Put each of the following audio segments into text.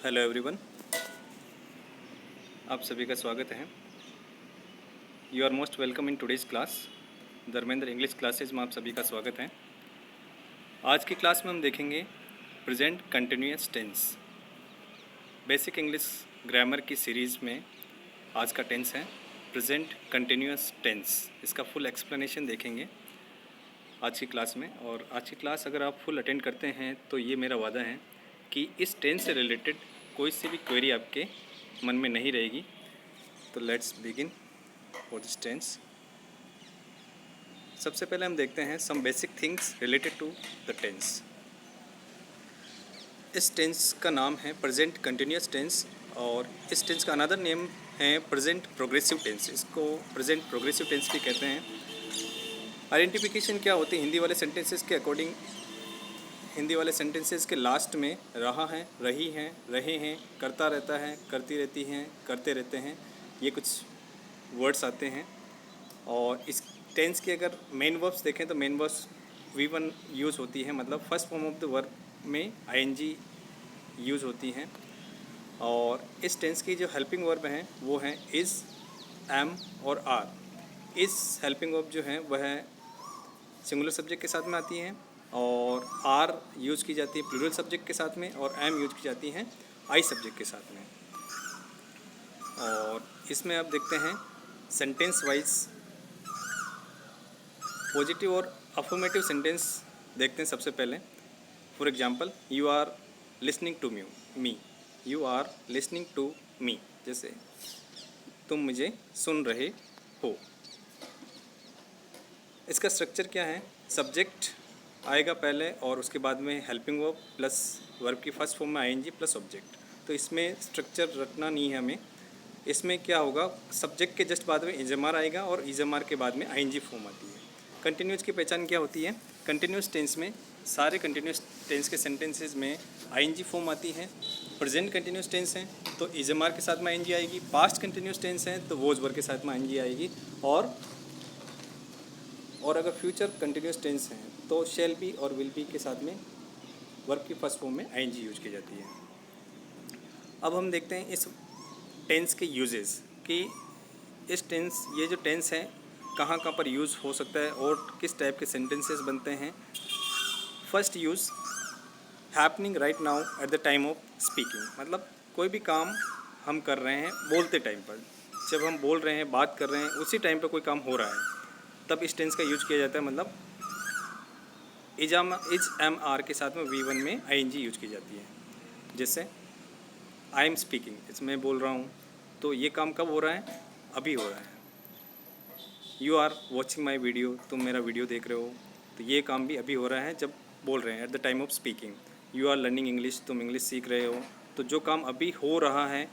Hello everyone, आप सभी का स्वागत है। You are most welcome in today's class. Dharmendra English classes में आप सभी का स्वागत है। आज की क्लास में हम देखेंगे present continuous tense. Basic English grammar की सीरीज़ में आज का टेंस है प्रेजेंट कंटिन्यूअस टेंस। इसका फुल एक्सप्लेनेशन देखेंगे आज की क्लास में। और आज की क्लास अगर आप फुल अटेंड करते हैं तो ये मेरा वादा है कि इस टेंस से रिलेटेड कोई सी भी क्वेरी आपके मन में नहीं रहेगी। तो let's begin for this tense. सबसे पहले हम देखते हैं some basic things related to the tense. इस टेंस का नाम है प्रेजेंट कंटिन्यूअस टेंस और इस टेंस का अनदर नेम है प्रेजेंट प्रोग्रेसिव टेंस। इसको प्रेजेंट प्रोग्रेसिव टेंस भी कहते हैं। आइडेंटिफिकेशन क्या होती है हिंदी वाले सेंटेंसेस के अकॉर्डिंग? हिंदी वाले सेंटेंसेस के लास्ट में रहा है, रही हैं, रहे हैं, करता रहता है, करती रहती हैं, करते रहते हैं, ये कुछ वर्ड्स आते हैं। और इस टेंस के अगर मेन वर्ब्स देखें तो मेन वर्ब्स V1 यूज़ होती है, मतलब first form of the verb में ING यूज़ होती हैं। और इस टेंस की जो हेल्पिंग वर्ब हैं वो हैं इज़, एम और आर। इस हेल्पिंग वर्ब जो है वह सिंगुलर सब्जेक्ट के साथ में आती हैं और आर यूज़ की जाती है प्लूरल सब्जेक्ट के साथ में और एम यूज़ की जाती हैं आई सब्जेक्ट के साथ में। और इसमें आप देखते हैं सेंटेंस वाइज पॉजिटिव और अफर्मेटिव सेंटेंस देखते हैं सबसे पहले। For example, you are listening to me, you are listening to me, जैसे तुम मुझे सुन रहे हो। इसका स्ट्रक्चर क्या है? सब्जेक्ट आएगा पहले और उसके बाद में हेल्पिंग वर्ब प्लस वर्ब की फर्स्ट फॉर्म में ING प्लस ऑब्जेक्ट। तो इसमें स्ट्रक्चर रखना नहीं है हमें। इसमें क्या होगा, सब्जेक्ट के जस्ट बाद में इजमार आएगा और इजमार के बाद में ING फॉर्म आती है। कंटिन्यूस की पहचान क्या होती है? कंटिन्यूस टेंस में सारे कंटिन्यूस टेंस के सेंटेंसेस में ING फॉर्म आती है। प्रेजेंट कंटिन्यूस टेंस है तो इजमार के साथ में ING आएगी। पास्ट कंटिन्यूस टेंस है तो वोज वर्ब के साथ में ING आएगी। और अगर फ्यूचर कंटिन्यूस टेंस है तो शैल बी और विल बी के साथ में वर्ब की फर्स्ट फॉर्म में ING यूज की जाती है। अब हम देखते हैं इस टेंस के यूजेस कि ये जो टेंस है कहाँ कहाँ पर यूज़ हो सकता है और किस टाइप के सेंटेंसेस बनते हैं। First use, happening right now at the time of speaking, मतलब कोई भी काम हम कर रहे हैं बोलते टाइम पर, जब हम बोल रहे हैं, बात कर रहे हैं, उसी टाइम पर कोई काम हो रहा है तब इस टेंस का यूज किया जाता है। मतलब इज एम आर के साथ में V1 में ING यूज की जाती है। जैसे आई एम स्पीकिंग, इसमें बोल रहा हूँ, तो ये काम कब हो रहा है? अभी हो रहा है। You are watching my video, तुम मेरा वीडियो देख रहे हो, तो ये काम भी अभी हो रहा है जब बोल रहे हैं, at the time of speaking. You are learning English, तुम इंग्लिश सीख रहे हो, तो जो काम अभी हो रहा है,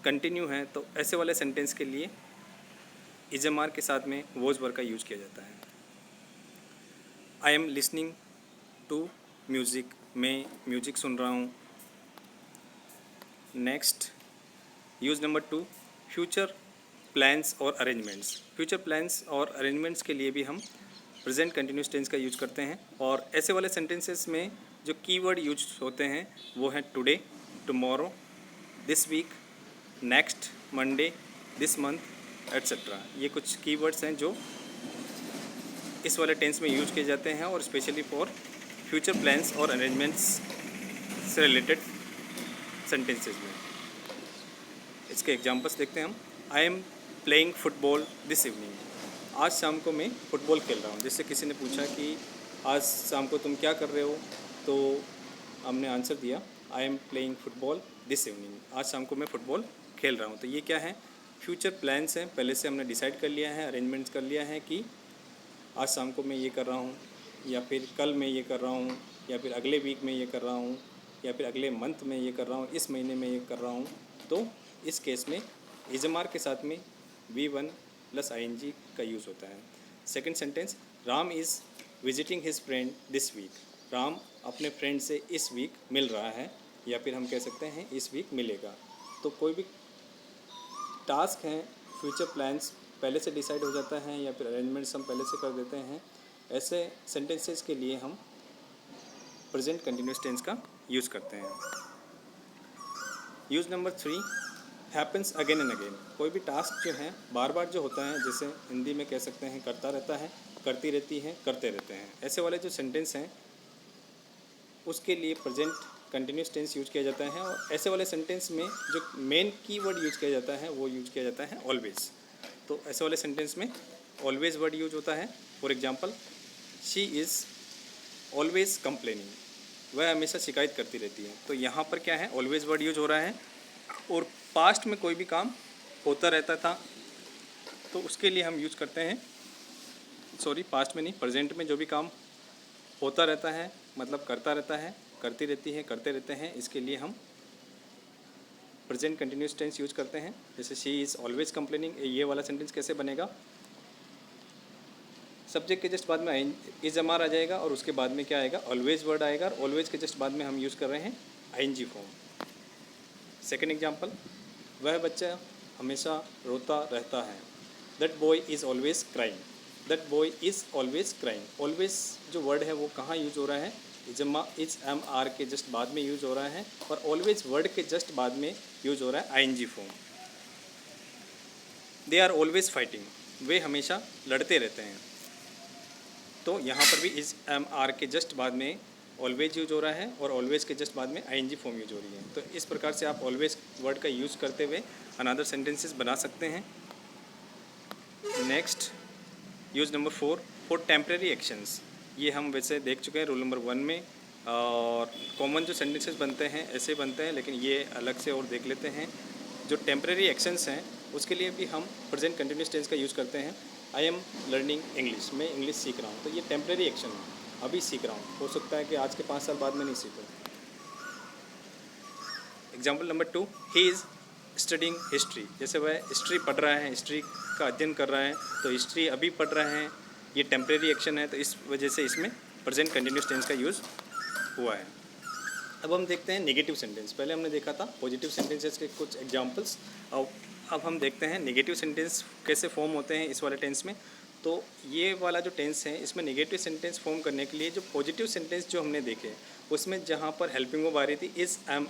कंटिन्यू है, तो ऐसे वाले सेंटेंस के लिए इजमार के साथ में वॉज वर्ब का यूज किया जाता है। I am listening to music, मैं म्यूज़िक सुन रहा हूँ। Next use number 2, future plans और अरेंजमेंट्स। फ्यूचर प्लान्स और अरेंजमेंट्स के लिए भी हम प्रेजेंट कंटिन्यूस टेंस का यूज करते हैं। और ऐसे वाले सेंटेंसेस में जो कीवर्ड यूज होते हैं वो हैं today, tomorrow, this week, next Monday, this month etcetera. ये कुछ कीवर्ड्स हैं जो इस वाले टेंस में यूज किए जाते हैं और स्पेशली फॉर फ्यूचर प्लान्स और अरेंजमेंट्स से रिलेटेड सेंटेंसेस में। इसके एग्जांपल्स देखते हैं हम। I am playing football this evening, आज शाम को मैं फुटबॉल खेल रहा हूँ। जैसे किसी ने पूछा कि आज शाम को तुम क्या कर रहे हो, तो हमने आंसर दिया I am playing football this evening, आज शाम को मैं फुटबॉल खेल रहा हूँ। तो ये क्या है? फ्यूचर प्लान्स हैं, पहले से हमने डिसाइड कर लिया है, अरेंजमेंट्स कर लिया है कि आज शाम को मैं ये कर रहा हूँ, या फिर कल मैं ये कर रहा हूँ, या फिर अगले वीक में ये कर रहा हूँ, या फिर अगले मंथ में ये कर रहा हूँ, इस महीने में ये कर रहा हूँ। तो इस केस में इजमार के साथ में V1 प्लस ING का यूज़ होता है। Second sentence, Ram is visiting his friend this week, Ram अपने फ्रेंड से इस वीक मिल रहा है, या फिर हम कह सकते हैं इस वीक मिलेगा। तो कोई भी टास्क हैं, फ्यूचर प्लान्स पहले से डिसाइड हो जाता है या फिर अरेंजमेंट्स हम पहले से कर देते हैं, ऐसे सेंटेंसेस के लिए हम प्रेजेंट कंटिन्यूस टेंस का यूज़ करते हैं। Use number 3, happens again and again. कोई भी टास्क जो है बार बार जो होता है, जैसे हिंदी में कह सकते हैं करता रहता है, करती रहती है, करते रहते हैं, ऐसे वाले जो सेंटेंस हैं उसके लिए प्रेजेंट कंटिन्यूस टेंस यूज किया जाता है। और ऐसे वाले सेंटेंस में जो मेन कीवर्ड यूज किया जाता है वो यूज किया जाता है ऑलवेज। तो ऐसे वाले सेंटेंस में ऑलवेज वर्ड यूज होता है। For example, she is always complaining, वह हमेशा शिकायत करती रहती है। तो यहाँ पर क्या है, ऑलवेज वर्ड यूज हो रहा है। और पास्ट में कोई भी काम होता रहता था तो उसके लिए हम यूज करते हैं, सॉरी पास्ट में नहीं, प्रेजेंट में जो भी काम होता रहता है मतलब करता रहता है, करती रहती है, करते रहते हैं, इसके लिए हम प्रेजेंट कंटिन्यूस टेंस यूज करते हैं। जैसे शी इज़ ऑलवेज कंप्लेनिंग, ये वाला सेंटेंस कैसे बनेगा, सब्जेक्ट के जस्ट बाद में इज एम आर आ जाएगा और उसके बाद में क्या आएगा, ऑलवेज वर्ड आएगा। और ऑलवेज के जस्ट बाद में हम यूज़ कर रहे हैं आईएनजी फॉर्म। सेकेंड एग्जाम्पल, वह बच्चा हमेशा रोता रहता है, that boy is always crying, that boy is always crying. Always जो वर्ड है वो कहाँ यूज हो रहा है, इज एम आर के जस्ट बाद में यूज हो रहा है। और ऑलवेज वर्ड के जस्ट बाद में यूज हो रहा है ING form. They are always fighting, वे हमेशा लड़ते रहते हैं। तो यहाँ पर भी इज एम आर के जस्ट बाद में ऑलवेज यूज हो रहा है और ऑलवेज के जस्ट बाद में आईएनजी फॉर्म यूज हो रही है। तो इस प्रकार से आप ऑलवेज वर्ड का यूज़ करते हुए अनदर सेंटेंसेस बना सकते हैं। Next, use number 4, for temporary actions. ये हम वैसे देख चुके हैं रूल नंबर 1 में। और कॉमन जो सेंटेंसेस बनते हैं ऐसे बनते हैं, लेकिन ये अलग से और देख लेते हैं। जो टेम्परेरी एक्शंस हैं उसके लिए भी हम प्रेजेंट कंटिन्यूस टेंस का यूज़ करते हैं। आई एम लर्निंग इंग्लिश, मैं इंग्लिश सीख रहा हूँ। तो ये टेम्परेरी एक्शन है, अभी सीख रहा हूँ, हो सकता है कि आज के 5 साल बाद में नहीं सीखूँ। Example number 2, he is studying history. जैसे वह हिस्ट्री पढ़ रहा है, हिस्ट्री का अध्ययन कर रहा है, तो हिस्ट्री अभी पढ़ रहे हैं, ये टेम्परेरी एक्शन है, तो इस वजह से इसमें प्रेजेंट कंटिन्यूस टेंस का यूज़ हुआ है। अब हम देखते हैं नेगेटिव सेंटेंस। पहले हमने देखा था पॉजिटिव सेंटेंसेस के कुछ एग्जांपल्स। अब हम देखते हैं नेगेटिव सेंटेंस कैसे फॉर्म होते हैं इस वाले टेंस में। तो ये वाला जो टेंस है इसमें नेगेटिव सेंटेंस फॉर्म करने के लिए जो पॉजिटिव सेंटेंस जो हमने देखे उसमें जहाँ पर हेल्पिंग वर्ब आ रही थी इज़ एम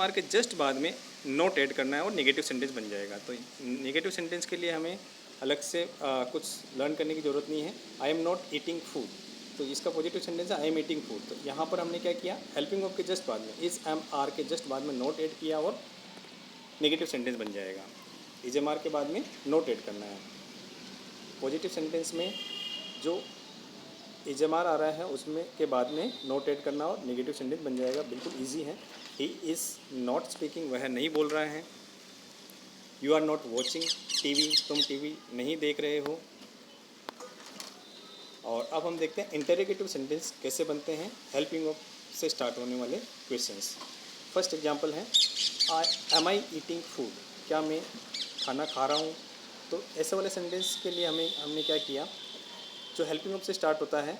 आर के जस्ट बाद में नोट ऐड करना है और नेगेटिव सेंटेंस बन जाएगा। तो नेगेटिव सेंटेंस के लिए हमें अलग से कुछ लर्न करने की ज़रूरत नहीं है। I am not eating food, तो इसका पॉजिटिव सेंटेंस है आई एम ईटिंग फूड। तो यहाँ पर हमने क्या किया, हेल्पिंग वर्ब के जस्ट बाद में इज़ एम आर के जस्ट बाद में नोट ऐड किया और नेगेटिव सेंटेंस बन जाएगा। इज़ एम आर के बाद में नोट ऐड करना है। पॉजिटिव सेंटेंस में जो इज़ एम आर आ रहा है उसमें के बाद में नोट ऐड करना और नेगेटिव सेंटेंस बन जाएगा। बिल्कुल ईजी है। ही इज़ नॉट स्पीकिंग, वह नहीं बोल रहा है। You are not watching TV, तुम टीवी नहीं देख रहे हो। और अब हम देखते हैं इंटरोगेटिव सेंटेंस कैसे बनते हैं हेल्पिंग वर्ब से स्टार्ट होने वाले क्वेश्चंस। फर्स्ट एग्जांपल है एम आई ईटिंग फूड, क्या मैं खाना खा रहा हूँ। तो ऐसे वाले सेंटेंस के लिए हमने क्या किया, जो हेल्पिंग वर्ब से स्टार्ट होता है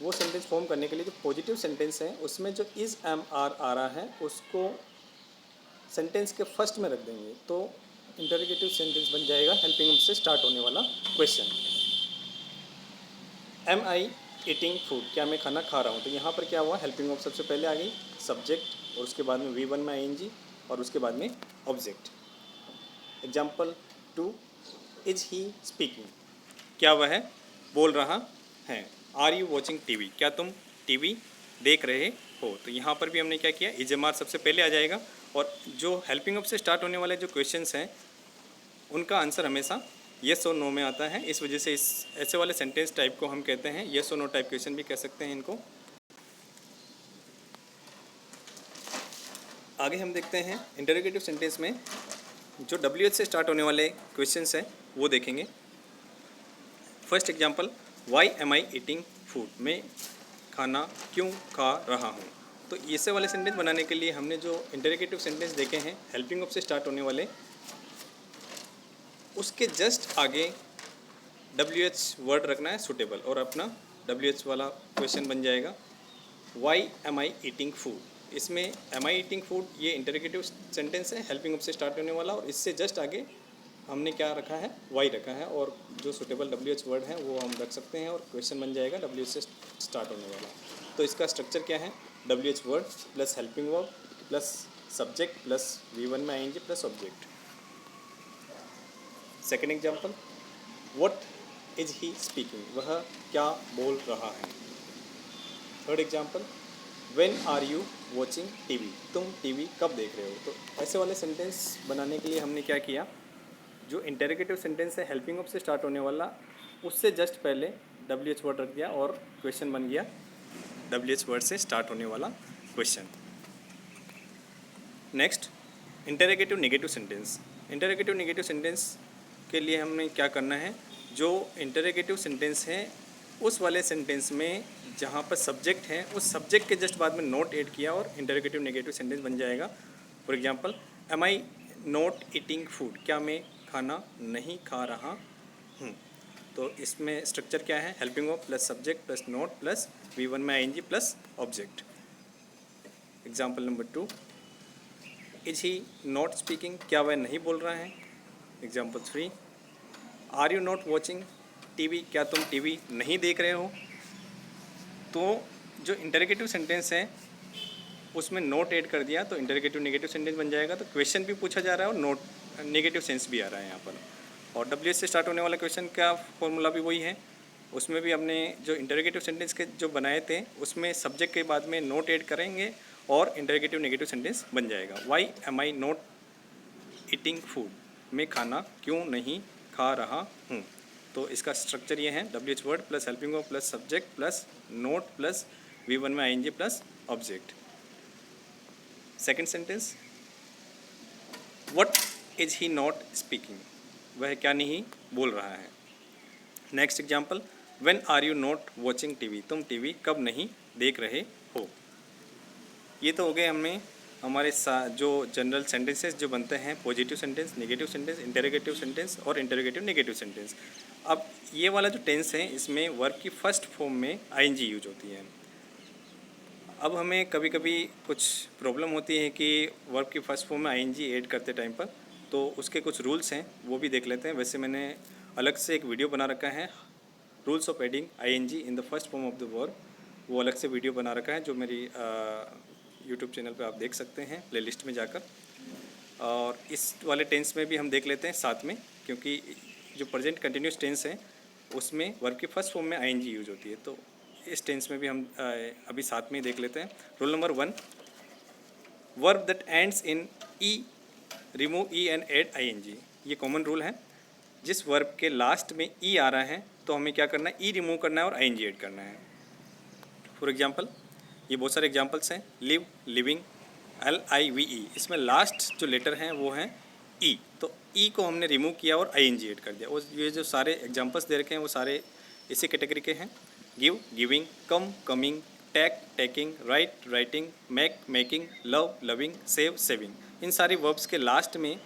वो सेंटेंस फॉर्म करने के लिए जो पॉजिटिव सेंटेंस है उसमें जो इज़ एम आर आ रहा है उसको सेंटेंस के फर्स्ट में रख देंगे। तो इंटरोगेटिव सेंटेंस बन जाएगा हेल्पिंग वर्ब से स्टार्ट होने वाला क्वेश्चन। एम आई ईटिंग फूड, क्या मैं खाना खा रहा हूँ। तो यहाँ पर क्या हुआ, हेल्पिंग वर्ब सबसे पहले आ गई, सब्जेक्ट और उसके बाद में V1 में आईएनजी और उसके बाद में object. Example 2, is he speaking, क्या वह बोल रहा है। आर यू वॉचिंग टीवी, क्या तुम टीवी देख रहे हो। तो यहाँ पर भी हमने क्या किया, इज एम आर सबसे पहले आ जाएगा। और जो हेल्पिंग वर्ब से स्टार्ट होने वाले जो क्वेश्चंस हैं उनका आंसर हमेशा येस और नो में आता है। इस वजह से इस ऐसे वाले सेंटेंस टाइप को हम कहते हैं येस और नो टाइप क्वेश्चन भी कह सकते हैं इनको। आगे हम देखते हैं इंटरोगेटिव सेंटेंस में जो WH से स्टार्ट होने वाले क्वेश्चंस हैं वो देखेंगे। First example, Y am I eating food, मैं खाना क्यों खा रहा हूँ। तो ऐसे वाले सेंटेंस बनाने के लिए हमने जो इंटरोगेटिव सेंटेंस देखे हैं हेल्पिंग वर्ब से स्टार्ट होने वाले, उसके जस्ट आगे WH वर्ड रखना है सुटेबल और अपना WH वाला क्वेश्चन बन जाएगा। Why am I eating food, इसमें एम आई ईटिंग फूड ये इंटरोगेटिव सेंटेंस है हेल्पिंग वर्ब से स्टार्ट होने वाला, और इससे जस्ट आगे हमने क्या रखा है, वाई रखा है, और जो सुटेबल WH वर्ड है वो हम रख सकते हैं और क्वेश्चन बन जाएगा WH से स्टार्ट होने वाला। तो इसका स्ट्रक्चर क्या है, WH word plus helping verb plus subject plus V1 में आएंगे plus object. Second example, what is he speaking, वह क्या बोल रहा है। Third example, when are you watching TV, तुम टीवी कब देख रहे हो। तो ऐसे वाले सेंटेंस बनाने के लिए हमने क्या किया, जो इंटेरोगेटिव सेंटेंस है हेल्पिंग ऑफ से स्टार्ट होने वाला, उससे जस्ट पहले WH वर्ड रख दिया और क्वेश्चन बन गया WH वर्ड से स्टार्ट होने वाला question. Next, interrogative negative sentence. Interrogative negative sentence के लिए हमने क्या करना है, जो इंटेरोगेटिव सेंटेंस है उस वाले सेंटेंस में जहाँ पर सब्जेक्ट है उस सब्जेक्ट के जस्ट बाद में नोट ऐड किया और इंटेरोगेटिव नेगेटिव सेंटेंस बन जाएगा। For example, am I not eating food, क्या मैं खाना नहीं खा रहा हूँ। तो इसमें स्ट्रक्चर क्या है, helping of plus subject plus not plus V1 में ING plus object. Example number 2, is he not speaking, क्या वह नहीं बोल रहा है। Example 3, are you not watching TV, क्या तुम टीवी नहीं देख रहे हो। तो जो इंटरोगेटिव सेंटेंस है उसमें नोट ऐड कर दिया तो इंटरोगेटिव नेगेटिव सेंटेंस बन जाएगा। तो क्वेश्चन भी पूछा जा रहा है और नोट नेगेटिव सेंस भी आ रहा है यहाँ पर। और WH से स्टार्ट होने वाला क्वेश्चन का फॉर्मूला भी वही है, उसमें भी हमने जो इंटरोगेटिव सेंटेंस के जो बनाए थे उसमें सब्जेक्ट के बाद में नोट ऐड करेंगे और इंटरोगेटिव नेगेटिव सेंटेंस बन जाएगा। Why am I not eating food, मैं खाना क्यों नहीं खा रहा हूँ। तो इसका स्ट्रक्चर ये है, WH word plus helping of plus subject plus not plus V1 में ING plus object. Second sentence, what is he not speaking, वह क्या नहीं बोल रहा है। Next example, when are you not watching TV, तुम टीवी कब नहीं देख रहे हो। ये तो हो गए हमने हमारे जो जनरल सेंटेंसेस जो बनते हैं, positive sentence, negative sentence, interrogative sentence और इंटरोगेटिव नेगेटिव सेंटेंस। अब ये वाला जो टेंस है इसमें वर्ब की फर्स्ट फॉर्म में ING यूज होती है। अब हमें कभी कभी कुछ प्रॉब्लम होती है कि वर्ब की फर्स्ट फॉर्म में ING ऐड करते टाइम पर, तो उसके कुछ रूल्स हैं वो भी देख लेते हैं। वैसे मैंने अलग से एक वीडियो बना रखा है, rules of adding ING in the first form of the verb, वो अलग से वीडियो बना रखा है जो मेरी यूट्यूब चैनल पे आप देख सकते हैं प्लेलिस्ट में जाकर। और इस वाले टेंस में भी हम देख लेते हैं साथ में, क्योंकि जो प्रेजेंट कंटिन्यूस टेंस है उसमें वर्ब की फर्स्ट फॉर्म में ING यूज होती है। तो इस टेंस में भी हम अभी साथ में ही देख लेते हैं। Rule number 1, verb that ends in E remove E and add ING। ये कॉमन रूल है, जिस वर्ब के लास्ट में ई आ रहा है तो हमें क्या करना है, ई रिमूव करना है और ING ऐड करना है। फॉर एग्जांपल, ये बहुत सारे एग्जांपल्स हैं, लिव, लिविंग, LIVE, इसमें लास्ट जो लेटर हैं वो हैं ई, तो ई को हमने रिमूव किया और ING ऐड कर दिया। और ये जो सारे एग्जांपल्स दे रखे हैं वो सारे इसी कैटेगरी के हैं, give, giving, come, coming, take, taking, write, writing, make, making, love, loving, save, saving. इन सारे वर्ब्स के लास्ट में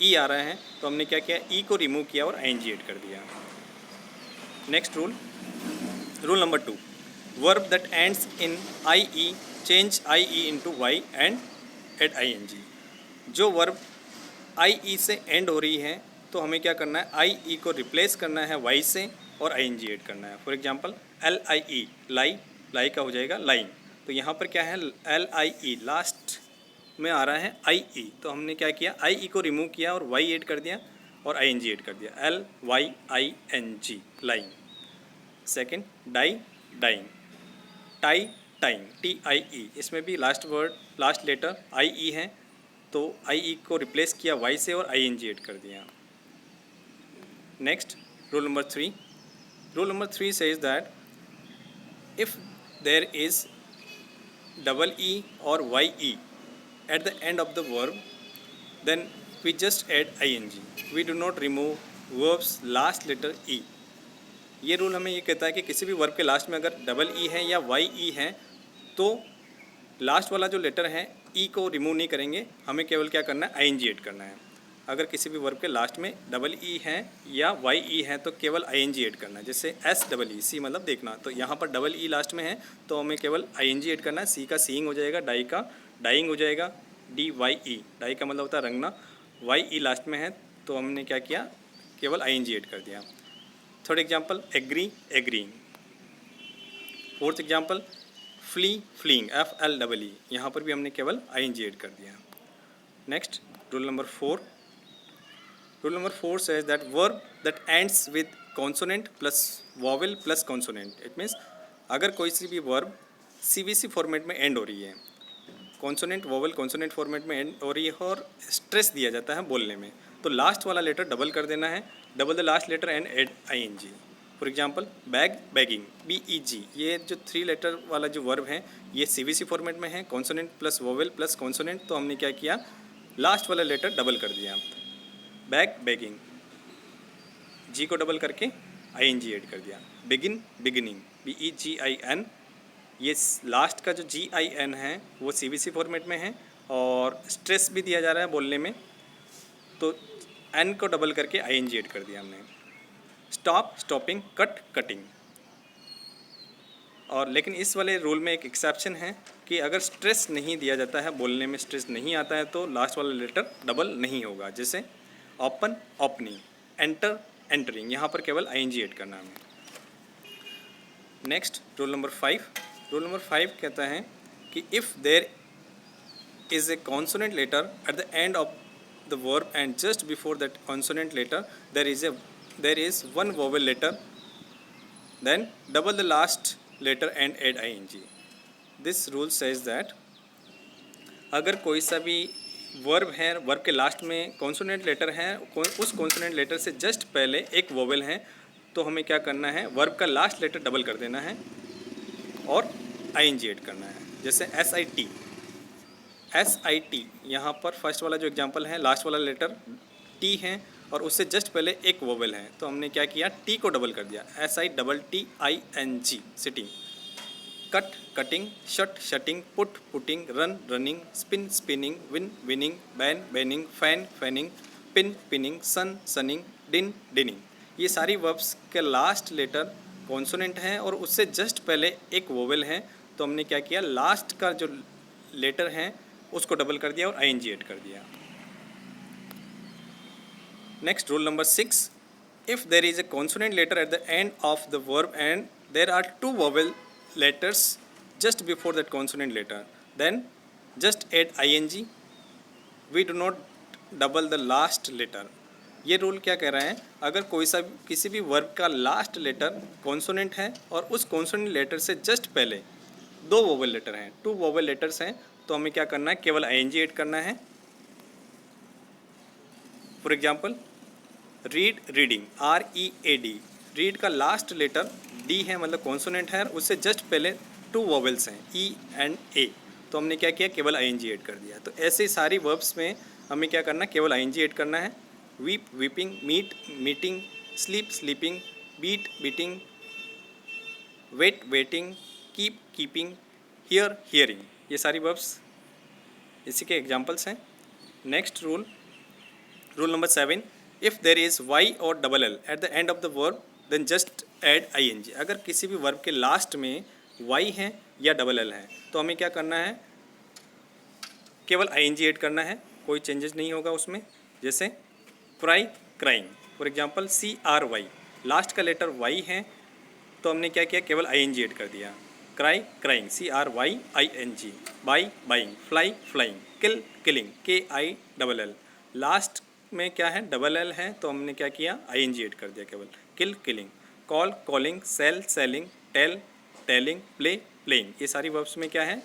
ई आ रहा है तो हमने क्या किया, ई को रिमूव किया और ING ऐड कर दिया। Next rule, rule number 2, verb that ends in IE change IE into Y and add ING। जो वर्ब IE से एंड हो रही है तो हमें क्या करना है, IE को रिप्लेस करना है Y से और ING ऐड करना है। फॉर एग्जांपल, LIE, लाई, लाई का हो जाएगा लाइन। तो यहाँ पर क्या है, LIE लास्ट में आ रहा है IE, तो हमने क्या किया, IE को रिमूव किया और Y ऐड कर दिया और ING ऐड कर दिया, LYING, line. Second, die, dying, tie, tying, TIE, इसमें भी last word last letter IE है तो IE को रिप्लेस किया Y से और ING ऐड कर दिया। Next, rule number 3, rule number 3 says that if there is double E or YE at the end of the verb, then we just add ING. We do not remove verbs last letter E. ये rule हमें ये कहता है कि किसी भी verb के last में अगर डबल ई है या YE है तो लास्ट वाला जो लेटर है ई को रिमूव नहीं करेंगे, हमें केवल क्या करना है, ING ऐड करना है। अगर किसी भी वर्ब के लास्ट में डबल ई है या YE है तो केवल ING ऐड करना है। जैसे SEE मतलब देखना, तो यहाँ पर डबल ई लास्ट में है तो हमें केवल ING ऐड करना है। सी का सीइंग हो जाएगा, डाई का डाइंग हो जाएगा, DYE, डाई का मतलब होता है रंगना, YE लास्ट में है तो हमने क्या किया, केवल ING ऐड कर दिया। Third example, agree, agreeing. Fourth example, flee, fleeing, FLEE, यहाँ पर भी हमने केवल ING ऐड कर दिया। Next rule number 4. Rule number 4 says that verb that ends with consonant plus vowel plus consonant. It means अगर कोई सी भी वर्ब CVC फॉर्मेट में एंड हो रही है, कॉन्सोनेंट वोवल कॉन्सोनेंट फॉर्मेट में एंड हो रही है और स्ट्रेस दिया जाता है बोलने में, तो लास्ट वाला लेटर डबल कर देना है. Double the last letter and add ING. For example beg begging BEG. ये जो 3 लेटर वाला जो वर्ब है ये CVC फॉर्मेट में है, consonant plus vowel plus consonant, तो हमने क्या किया, लास्ट वाला लेटर डबल कर दिया. बैग बैगिंग, जी को डबल करके ING ऐड कर दिया. Begin beginning BEGIN. ये लास्ट का जो GIN है वो CVC फॉर्मेट में है और स्ट्रेस भी दिया जा रहा है बोलने में, तो N को डबल करके ING ऐड कर दिया हमने. Stop stopping cut cutting. और लेकिन इस वाले रूल में एक एक्सेप्शन है कि अगर स्ट्रेस नहीं दिया जाता है, बोलने में स्ट्रेस नहीं आता है, तो लास्ट वाला लेटर डबल नहीं होगा. जैसे ओपन ओपनिंग, एंटर एंटरिंग, यहाँ पर केवल ING ऐड करना है. Next rule number 5. Rule number 5 कहता है कि if there is a consonant letter at the end of the verb and just before that consonant letter there is one vowel letter, then double the last letter and add ING. This rule says that अगर कोई सा भी verb है, verb के last में consonant letter है, उस consonant letter से जस्ट पहले एक वोवेल है, तो हमें क्या करना है, वर्ब का लास्ट लेटर डबल कर देना है और ING ऐड करना है. जैसे SIT, यहाँ पर फर्स्ट वाला जो एग्जांपल है, लास्ट वाला लेटर T है और उससे जस्ट पहले एक वोवेल है, तो हमने क्या किया, T को डबल कर दिया, SITTING sitting. Cut cutting, shut shutting, put putting, run running, spin spinning, win winning, ban banning, fan fanning, pin pinning, sun sunning, din dinning. ये सारी वर्ब्स के लास्ट लेटर कॉन्सोनेंट है और उससे जस्ट पहले एक वोवेल है, तो हमने क्या किया, लास्ट का जो लेटर है उसको डबल कर दिया और ING ऐड कर दिया. Next rule number 6. If there is a consonant letter at the end of the verb and there are 2 vowel letters just before that consonant letter, then just add ING. We do not double the last letter. ये rule क्या कह रहा है, अगर कोई सा किसी भी वर्ब का लास्ट लेटर कॉन्सोनेंट है और उस कॉन्सोनेंट लेटर से जस्ट पहले 2 वोवेल लेटर हैं, 2 वोवेल लेटर्स हैं, तो हमें क्या करना है, केवल ING ऐड करना है. For example read reading READ. Read का लास्ट लेटर D है, मतलब कॉन्सोनेंट है, उससे जस्ट पहले 2 वोवेल्स हैं E एंड A, तो हमने क्या किया, केवल ING ऐड कर दिया. तो ऐसे सारी वर्ब्स में हमें क्या करना है, केवल ING ऐड करना है. Weep weeping, meet meeting, sleep sleeping, beat beating, wait waiting, keep keeping, hear hearing, ये सारी वर्ब्स इसी के एग्जाम्पल्स हैं. Next rule number 7. If there is Y और LL at the end of the verb then just add ING. अगर किसी भी verb के लास्ट में Y है या LL है, तो हमें क्या करना है, केवल ING ऐड करना है, कोई चेंजेस नहीं होगा उसमें. जैसे cry crying, for example CRY, last का लेटर Y है, तो हमने क्या किया, केवल ING ऐड कर दिया. Cry crying CRYING. By buying, fly flying, kill killing KILL. Last में क्या है, LL है, तो हमने क्या किया, ING ऐड कर दिया केवल. Kill killing, call calling, sell selling, tell telling, play playing, ये सारी वर्ब्स में क्या है,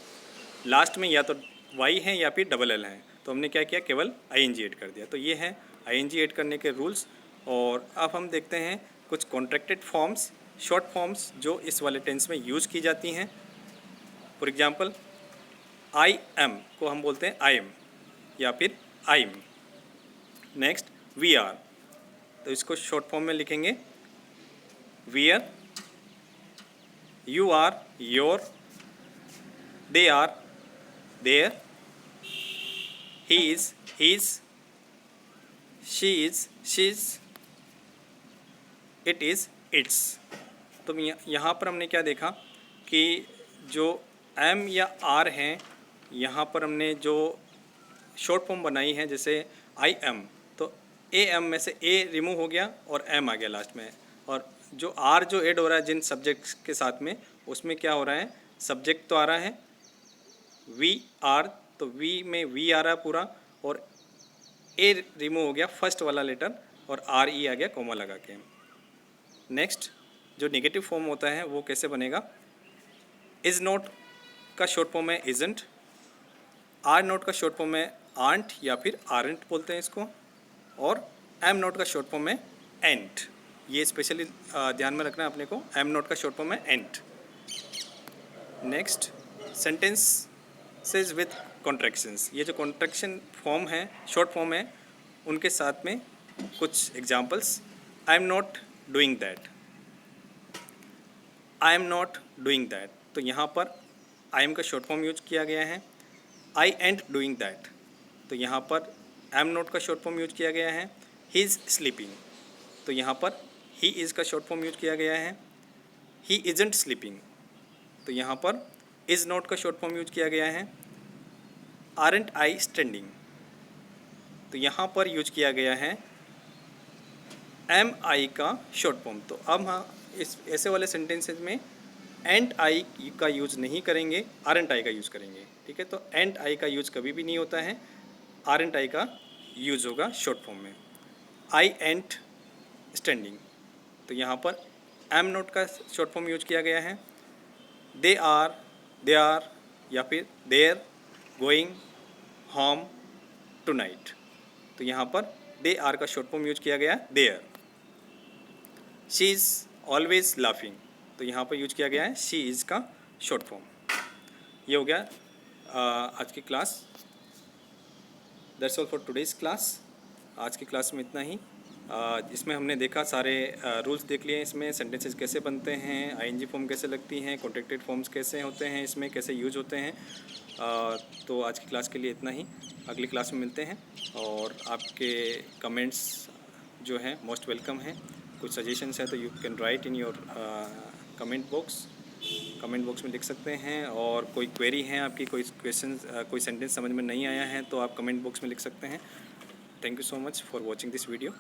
लास्ट में या तो Y है या फिर LL है, तो हमने क्या किया, केवल ING ऐड कर दिया. तो ये है ING ऐड करने के रूल्स. और अब हम देखते हैं कुछ कॉन्ट्रैक्टेड फॉर्म्स, शॉर्ट फॉर्म्स जो इस वाले टेंस में यूज़ की जाती हैं. फॉर एग्जांपल I am को हम बोलते हैं I am या फिर I'm. नेक्स्ट we are, तो इसको शॉर्ट फॉर्म में लिखेंगे wear, you are your, they are their, he is his, she is she's, it is its. तो यहाँ पर हमने क्या देखा कि जो am या are हैं, यहाँ पर हमने जो शॉर्ट फॉर्म बनाई है, जैसे I am, तो AM में से A रिमूव हो गया और M आ गया लास्ट में, और जो R जो ऐड हो रहा है जिन सब्जेक्ट्स के साथ में, उसमें क्या हो रहा है, सब्जेक्ट तो आ रहा है we are, तो we में we आ रहा है पूरा, और ए रिमूव हो गया फर्स्ट वाला लेटर और आर ई आ गया कॉमा लगा के। नेक्स्ट जो नेगेटिव फॉर्म होता है वो कैसे बनेगा, इज़ नॉट का शॉर्ट फॉर्म है इजंट, आर नॉट का शॉर्ट फॉर्म है आंट या फिर आरंट बोलते हैं इसको, और एम नॉट का शॉर्ट फॉर्म है एंट। ये स्पेशली ध्यान में रखना है अपने को, एम नॉट का शॉर्ट फॉर्म है एंट। नेक्स्ट सेंटेंसेस विद कॉन्ट्रैक्शंस, ये जो कॉन्ट्रैक्शन फॉर्म है शॉर्ट फॉर्म है उनके साथ में कुछ examples, I am not doing that, I am not doing that, तो यहाँ पर आई एम का शॉर्ट फॉर्म यूज किया गया है। आई एंट डूइंग दैट, तो यहाँ पर एम नॉट का शॉर्ट फॉर्म यूज किया गया है। ही इज़ स्लीपिंग, तो यहाँ पर ही इज़ का शॉर्ट फॉर्म यूज किया गया है। ही इजंट स्लीपिंग, तो यहाँ पर इज़ नॉट का शॉर्ट फॉर्म यूज किया गया है। आरंट आई स्टैंडिंग, तो यहाँ पर यूज किया गया है एम आई का शॉर्ट फॉर्म। तो अब हाँ इस ऐसे वाले सेंटेंसेस में एंट आई का यूज़ नहीं करेंगे, आरंट आई का यूज़ करेंगे। ठीक है, तो एंट आई का यूज़ कभी भी नहीं होता है, आरंट आई का यूज़ होगा शॉर्ट फॉर्म में। आई एंट स्टैंडिंग, तो यहाँ पर एम नोट का शॉर्ट फॉर्म यूज किया गया है। दे आर या फिर देयर गोइंग होम टुनाइट, तो यहाँ पर दे आर का शॉर्ट फॉर्म यूज किया गया है there. She is always laughing, तो यहाँ पर यूज किया गया है शी इज़ का शॉर्ट फॉर्म। ये हो गया आज की क्लास। That's all for today's class. आज की क्लास में इतना ही। इसमें हमने देखा सारे रूल्स देख लिए, इसमें सेंटेंसेस कैसे बनते हैं, आईएनजी फॉर्म कैसे लगती हैं, कॉन्ट्रैक्टेड फॉर्म्स कैसे होते हैं, इसमें कैसे यूज होते हैं। तो आज की क्लास के लिए इतना ही, अगली क्लास में मिलते हैं। और आपके कमेंट्स जो हैं मोस्ट वेलकम हैं। कुछ सजेशंस है तो you can write in your comment box में लिख सकते हैं। और कोई क्वेरी है आपकी, कोई क्वेश्चन, कोई सेंटेंस समझ में नहीं आया है तो आप कमेंट बॉक्स में लिख सकते हैं। Thank you so much for watching this video.